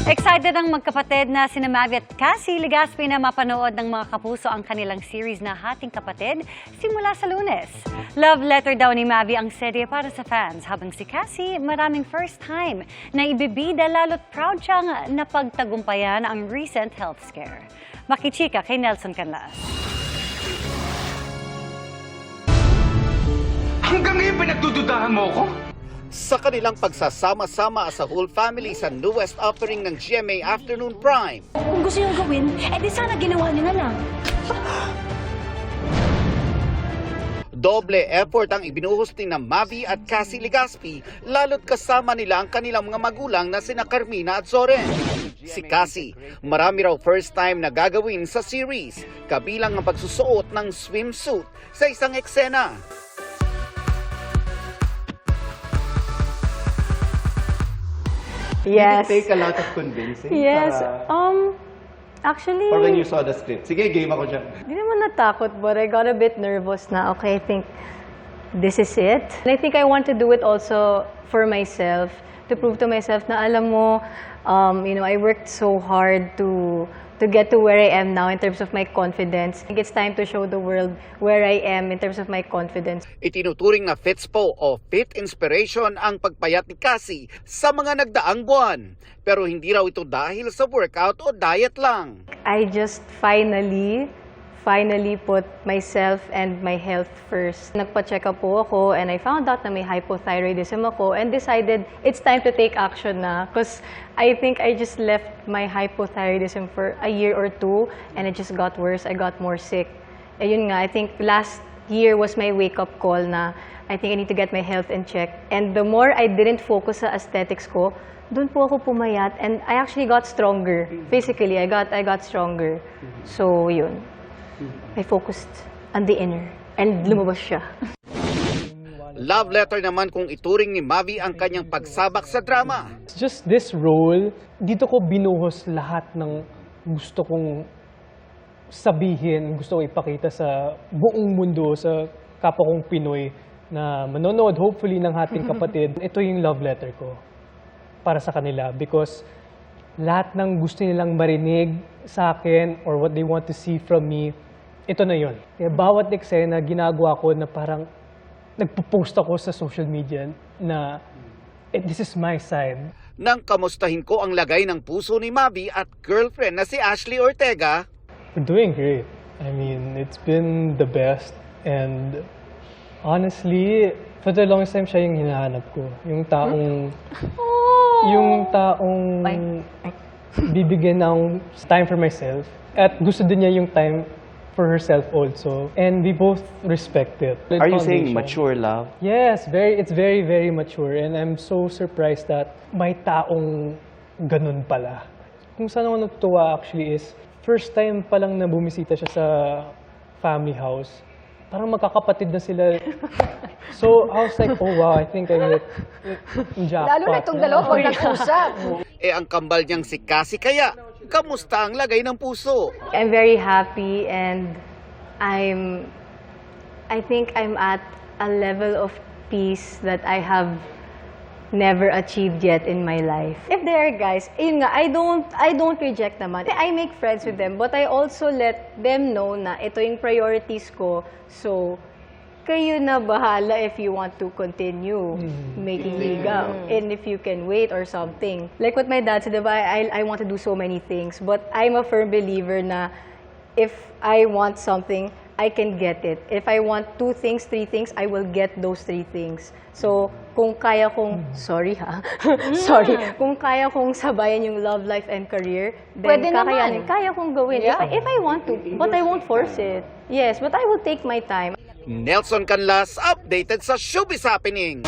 Excited ang magkapatid na sina Mavi at Cassie Legaspi na mapanood ng mga kapuso ang kanilang series na Hating Kapatid simula sa Lunes. Love letter daw ni Mavi ang serye para sa fans, habang si Cassie maraming first time na ibibida, lalo't proud siyang napagtagumpayan ang recent health scare. Makichika kay Nelson Canlas. Hanggang ngayon pinagdududahan mo ko? Sa kanilang pagsasama-sama sa whole family sa newest offering ng GMA Afternoon Prime. Kung gusto niyong gawin, edi sana ginawa niyo na lang. Doble effort ang ibinuhos ni na Mavi at Cassie Legaspi, lalo't kasama nila ang kanilang mga magulang na sina Carmina at Soren. Si Cassie, marami raw first time na gagawin sa series, kabilang ang pagsusuot ng swimsuit sa isang eksena. Yes. Did it take a lot of convincing? Yes. Para... Actually, Or when you saw the script? Sige, game ako dyan. di naman natakot, but I got a bit nervous na, okay, I think this is it. And I think I want to do it also for myself, to prove to myself na alam mo, I worked so hard to get to where I am now in terms of my confidence. I think it's time to show the world where I am in terms of my confidence. Itinuturing na fitspo o fit inspiration ang pagpayat ni Cassie sa mga nagdaang buwan. Pero hindi raw ito dahil sa workout o diet lang. I just finally put myself and my health first. Nagpa-check up po ako and I found out na may hypothyroidism ako and decided it's time to take action na. Because I think I just left my hypothyroidism for a year or two and it just got worse. I got more sick. And yun nga, I think last year was my wake-up call na I think I need to get my health in check. And the more I didn't focus sa aesthetics ko, doon po ako pumayat and I actually got stronger. Physically, I got stronger. So, yun. I focused on the inner and lumabas siya. Love letter naman kung ituring ni Mavi ang kanyang pagsabak sa drama. Just this role, dito ko binuhos lahat ng gusto kong sabihin, gusto kong ipakita sa buong mundo, sa kapwa kong Pinoy na manonood hopefully ng Hating Kapatid. Ito yung love letter ko para sa kanila because lahat ng gusto nilang marinig sa akin or what they want to see from me, ito na yun. Kaya bawat eksena ginagawa ko na parang nagpo-post ako sa social media na this is my side. Nang kamustahin ko ang lagay ng puso ni Mavi at girlfriend na si Ashley Ortega, We're doing great. I mean, it's been the best and honestly, for the longest time siya yung hinahanap ko. Yung taong bibigyan ng time for myself at gusto din niya yung time for herself also. And we both respect it. Are you saying mature love? Yes, it's very, very mature. And I'm so surprised that may taong ganun pala. Kung saan ako natutuwa actually is, first time pa lang na bumisita siya sa family house, parang magkakapatid na sila. So, I was like, oh wow, I think I hit jackpot. Lalo na itong dalawa pag nag-usap. ang kambal niyang si Cassie kaya, kamusta ang lagay ng puso? I'm very happy and I think I'm at a level of peace that I have never achieved yet in my life. If there are guys, yun nga, I don't reject naman. I make friends with them, but I also let them know na ito yung priorities ko. So, kayo na bahala if you want to continue making ligaw. And if you can wait or something. Like what my dad said, diba, I want to do so many things. But I'm a firm believer na if I want something, I can get it. If I want 2 things, 3 things, I will get those 3 things. So, kung kaya kong, sorry, kung kaya kong sabayan yung love life and career, then Pwede naman. kaya kong gawin. Yeah. If I want to, but I won't force it. Yes, but I will take my time. Nelson Canlas, updated sa Showbiz Happening.